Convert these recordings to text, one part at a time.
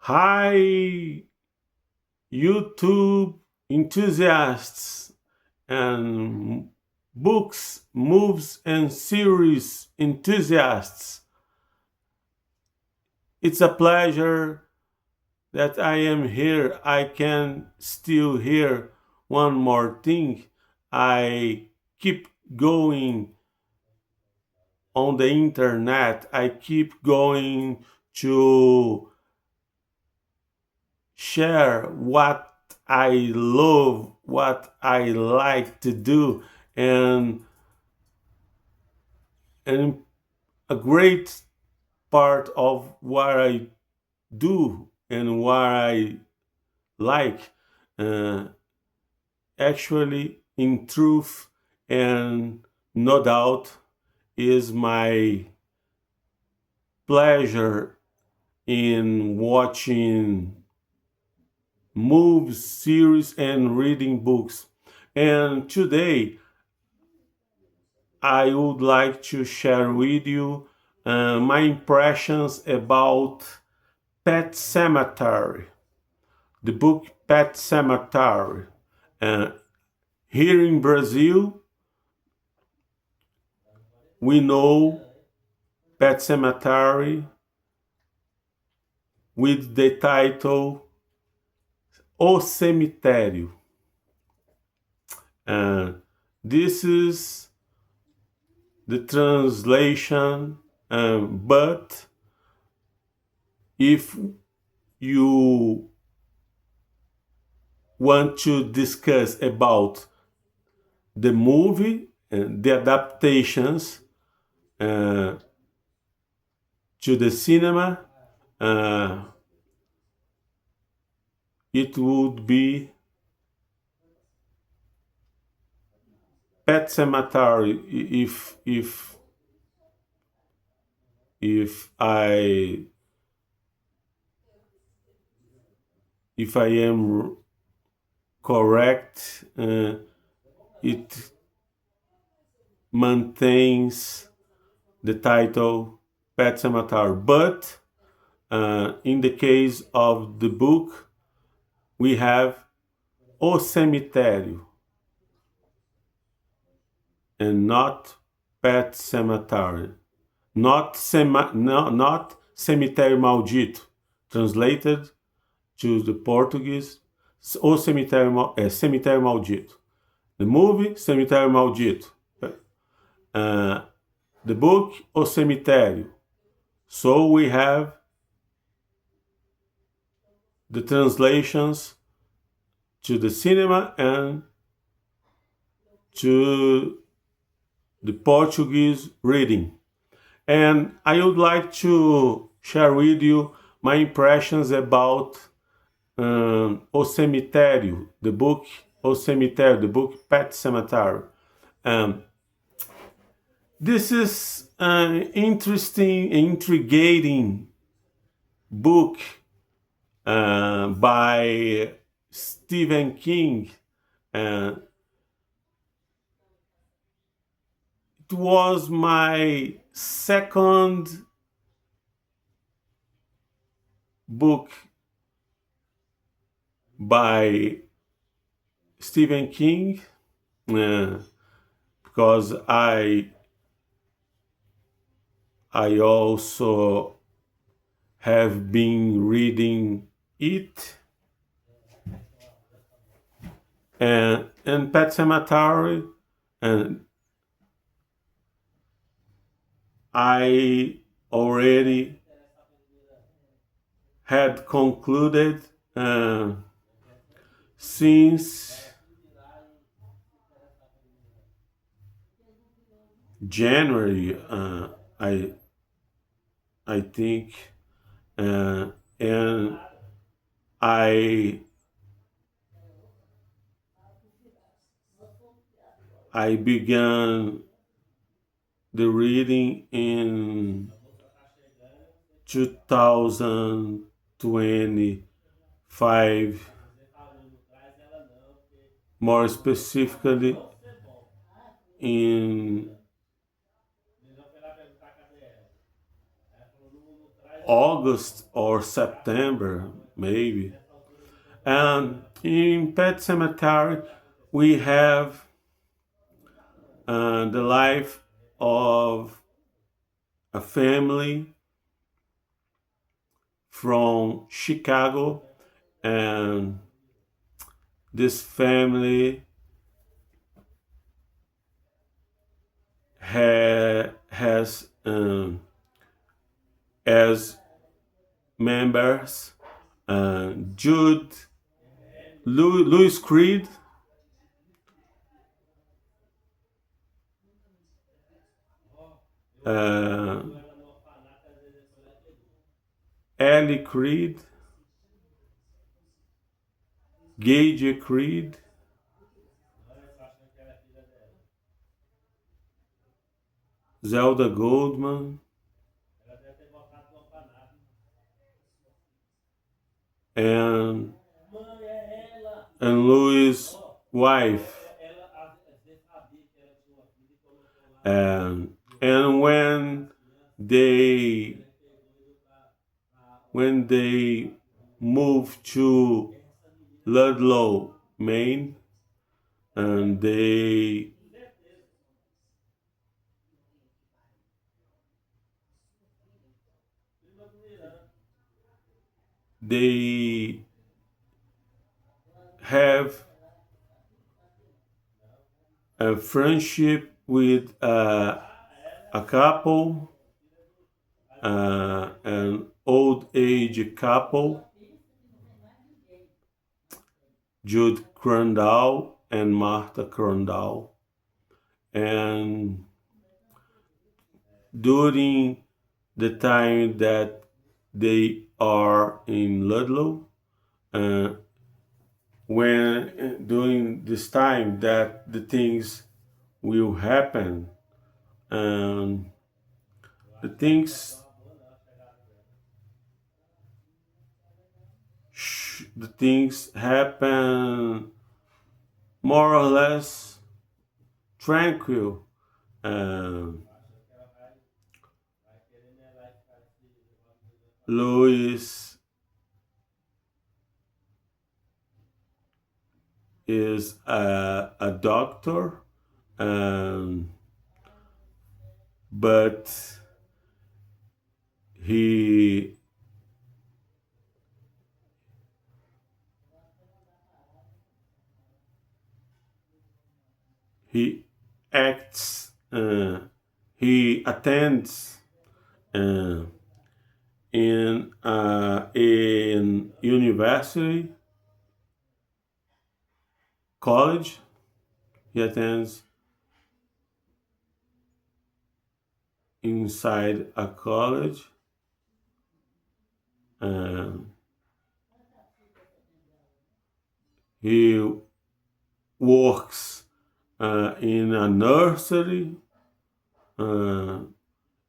Hi, YouTube enthusiasts and books, movies, and series enthusiasts. It's a pleasure that I am here. I can still hear one more thing. I keep going on the internet. I keep going to share what I love, what I like to do, and and a great part of what I do and what I like, uh, actually, in truth and no doubt, is my pleasure in watching movies, series, and reading books. And today, I would like to share with you my impressions about Pet Sematary, the book Pet Sematary. Uh, Here in Brazil, we know Pet Sematary with the title O Cemitério. Uh, this is the translation, but if you want to discuss about the movie and the adaptations uh, to the cinema, uh, it would be Pet Sematary. If I if I am correct, it maintains the title Pet Sematary. But in the case of the book, we have O Cemitério and not Pet Cemetery, not Cemitério Maldito, translated to the Portuguese, O Cemitério Maldito. The movie, Cemitério Maldito. Uh, the book, O Cemitério. So we have the translations to the cinema and to the Portuguese reading. And I would like to share with you my impressions about O Cemitério, the book O Cemitério, the book Pet Sematary. Um, this is an interesting, intriguing book by Stephen King. Uh, it was my second book by Stephen King, uh, because I also have been reading it, and Pet Sematary, and I already had concluded since January, I I think, and I I began the reading in 2025, more specifically in August or September, maybe. And in Pet Cemetery, we have the life of a family from Chicago, and this family has as members Jude, Louis Creed, uh, Ellie Creed, Gage Creed, Zelda Goldman, and Louis' wife. And they when they moved to Ludlow, Maine, and they have a friendship with a couple, an old age couple, Jude Crandall and Martha Crandall. And during the time that they are in Ludlow, uh, when during this time that the things will happen, and the things the things happen more or less tranquil. Um, Louis is a doctor, um, but he he acts, he attends uh, in university, college. He attends inside a college. Um, he works in a nursery, uh,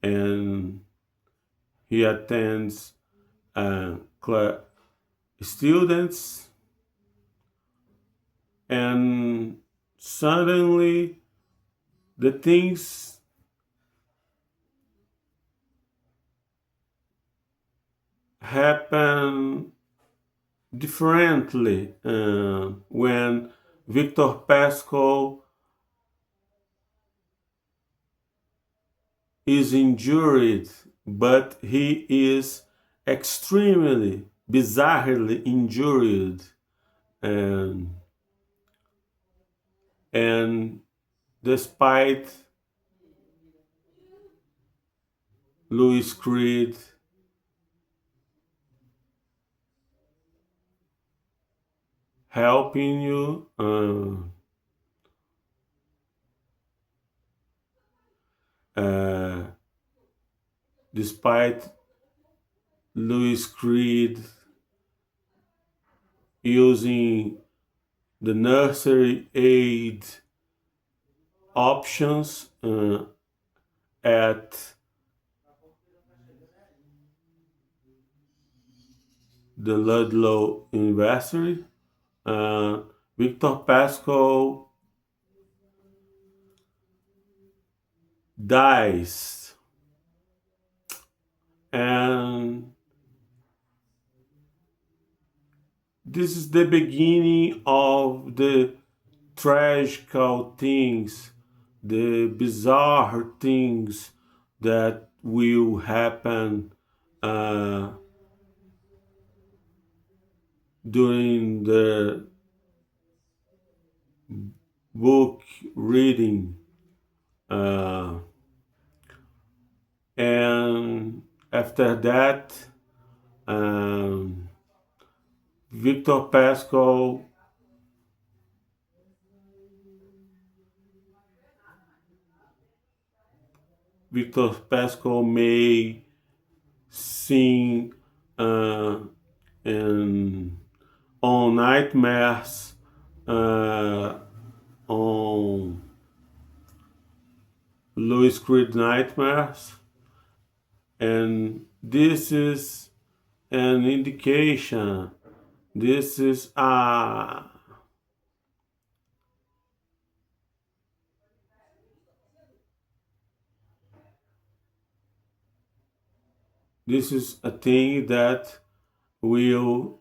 and he attends uh, students, and suddenly the things happen differently when Victor Pascal is injured, but he is extremely, bizarrely injured, and and despite Louis Creed helping you, despite Louis Creed using the nursery aid options at the Ludlow University. Uh, Victor Pascal dies, And this is the beginning of the tragical things, the bizarre things that will happen uh, during the book reading. Uh, and after that, um, Victor Pascal, Victor Pascal may sing uh, in on nightmares, uh, on Louis Creed nightmares, and this is an indication. This is a this is a thing that will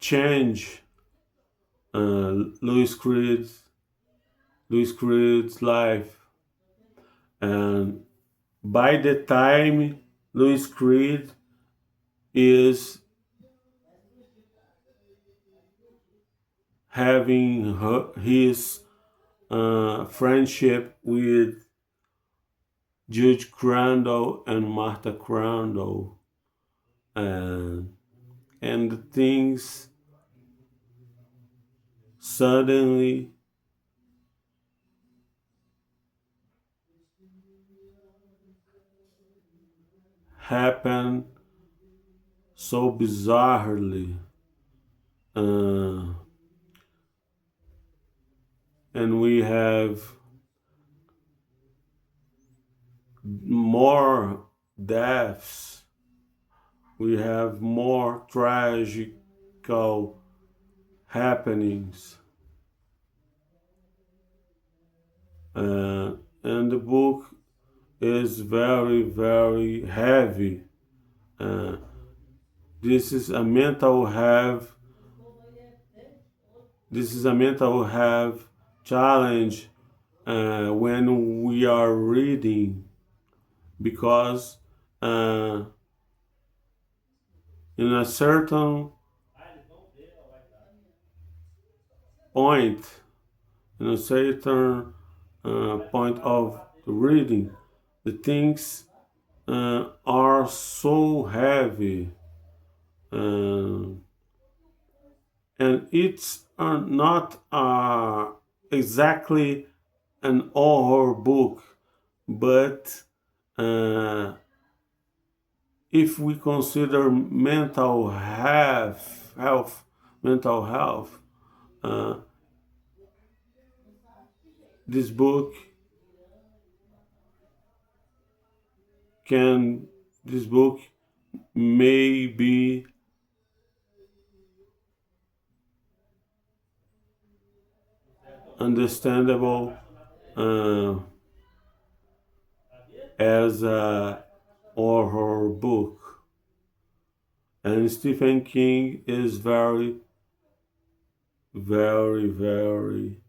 change Louis Creed's life, and by the time Louis Creed is having his friendship with Judge Crandall and Martha Crandall, and and things suddenly happen so bizarrely, uh, and we have more deaths, we have more tragical happenings, uh, and the book is very, very heavy. Uh, this is a mental health. This is a mental health challenge when we are reading, because uh, in a certain point, in a certain point of the reading, the things are so heavy, uh, and it's not exactly an horror book, but uh, if we consider mental health, uh, this book can, this book may be understandable uh, as a horror book. And Stephen King is very, very, very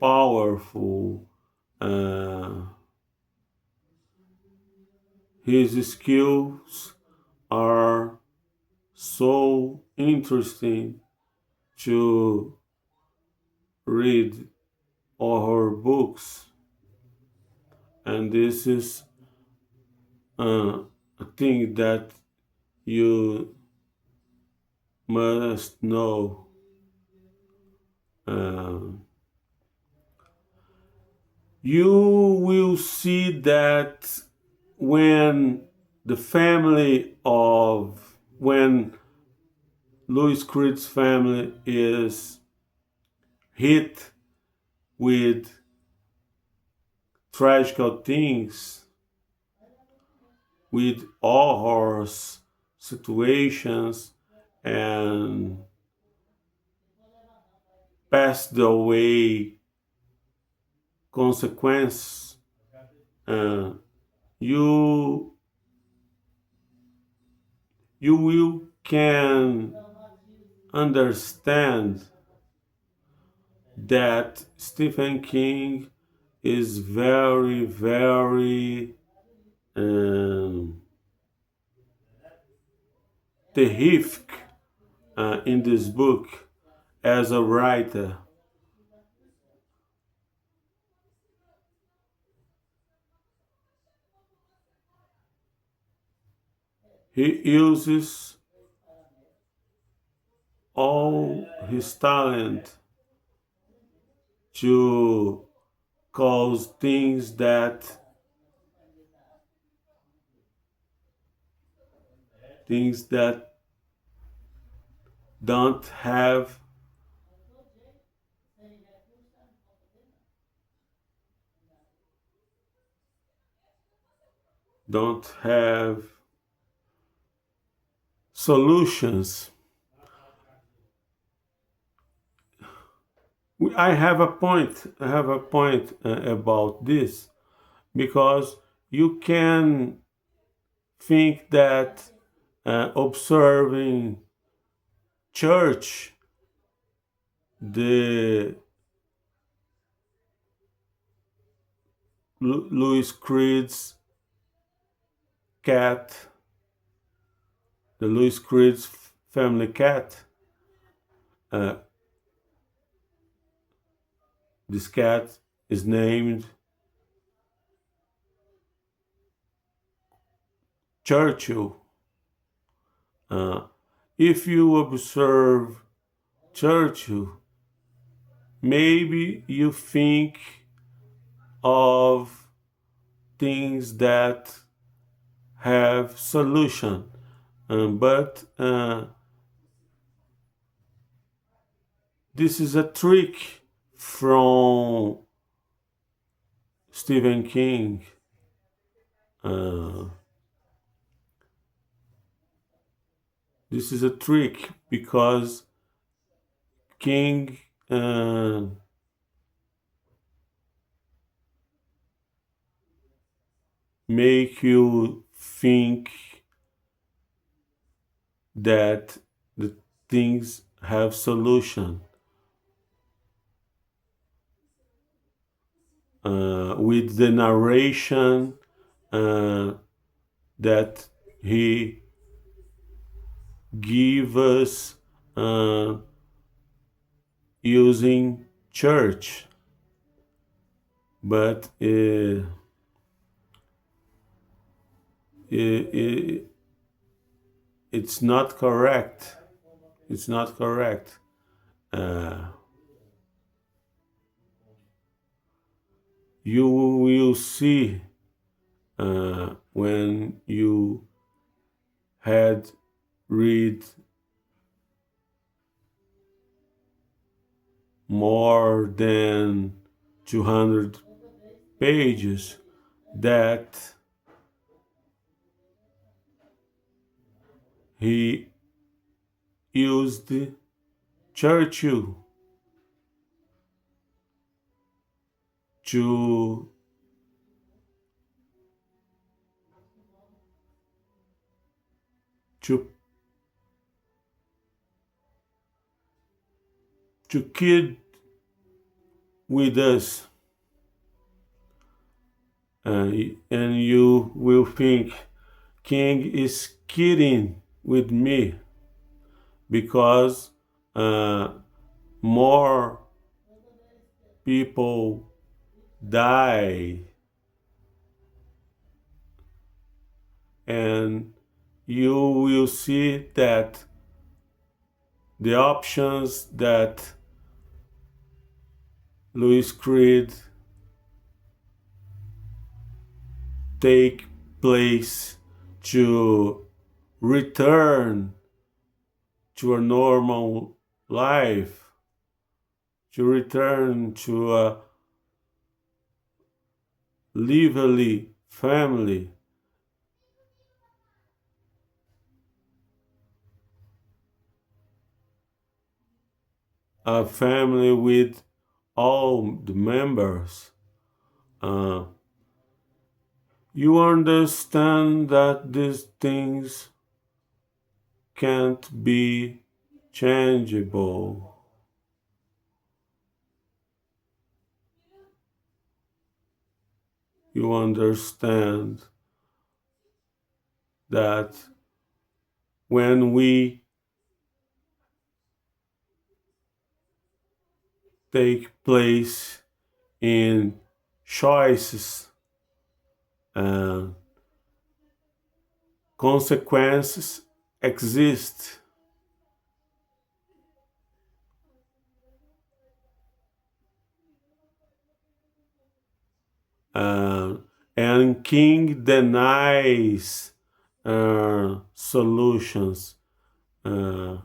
powerful. Uh, his skills are so interesting to read horror books, and this is a thing that you must know. Uh, you will see that when the family of when Louis Creed's family is hit with tragical things, with horrors, situations and passed away consequence, uh, you you will can understand that Stephen King is very, very terrific in this book as a writer. He uses all his talent to cause things that don't have don't have solutions. I have a point about this because you can think that observing church, the Louis Creed's cat, the Louis Creed's family cat. Uh, this cat is named Churchill. Uh, if you observe Churchill, maybe you think of things that have solution, but this is a trick from Stephen King. Uh, this is a trick because King make you think that the things have solution with the narration uh, that he give us using church, but it, it's not correct. It's not correct. Uh, you will see when you had read more than 200 pages that he used Churchill to to to kid with us, and you will think King is kidding with me because uh, more people die, and you will see that the options that Louis Creed take place to return to a normal life, to return to a lively family, a family with all the members, uh, you understand that these things can't be changeable. You understand that when we take place in choices and consequences exist. Uh, and King denies solutions. Uh,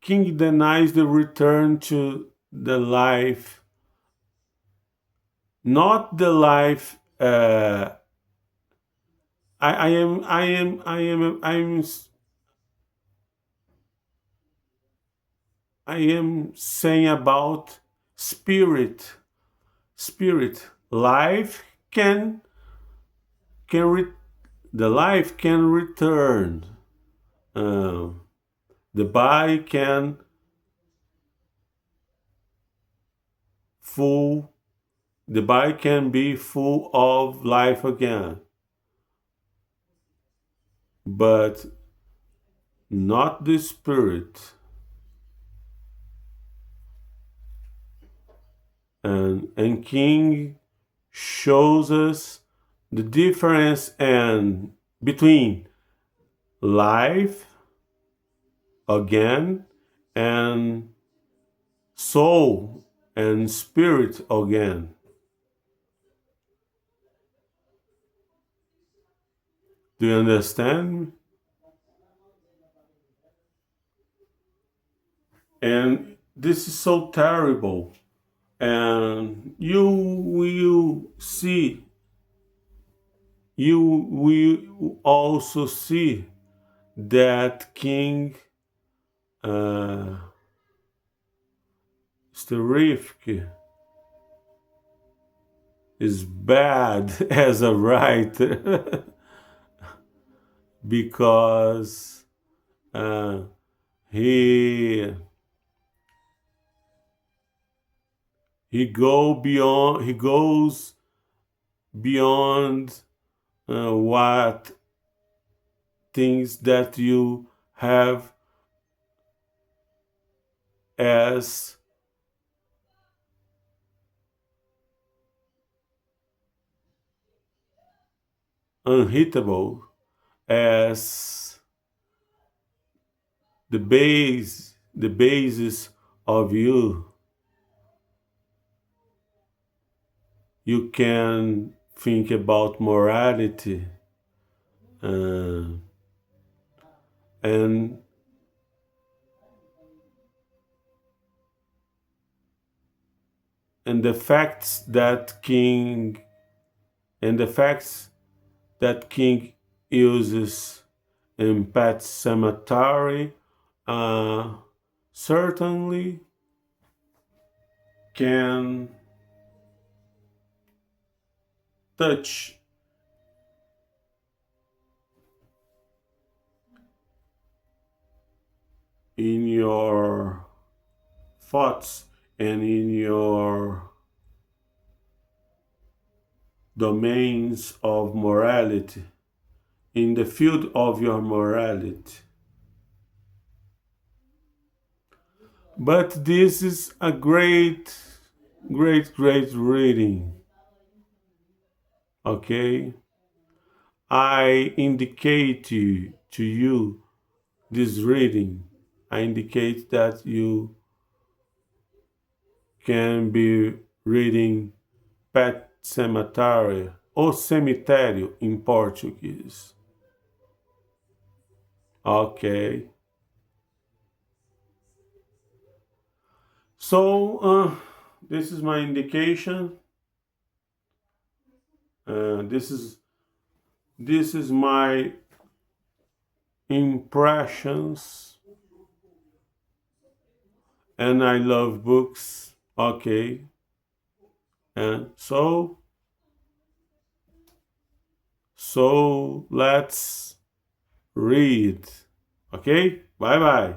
King denies the return to the life, not the life. I am saying about spirit. Spirit, life can re- the life can return. Uh, the body can full. The body can be full of life again, but not the spirit. And King shows us the difference and between life again and soul and spirit again. Do you understand? And this is so terrible. And you will also see that King uh, Sterifke is bad as a writer because uh, he he goes beyond what things that you have as unhittable as the basis of you. You can think about morality uh, and and the facts that king and the facts that King uses in Pet Sematary uh, certainly can touch in your thoughts and in your domains of morality, in the field of your morality. But this is a great reading. Okay? I indicate to you this reading. I indicate that you can be reading Pet Cemetery or Cemitério in Portuguese. Okay. So this is my indication. Uh, this is this is my impressions, and I love books. Okay. And so let's read. Okay? Bye bye.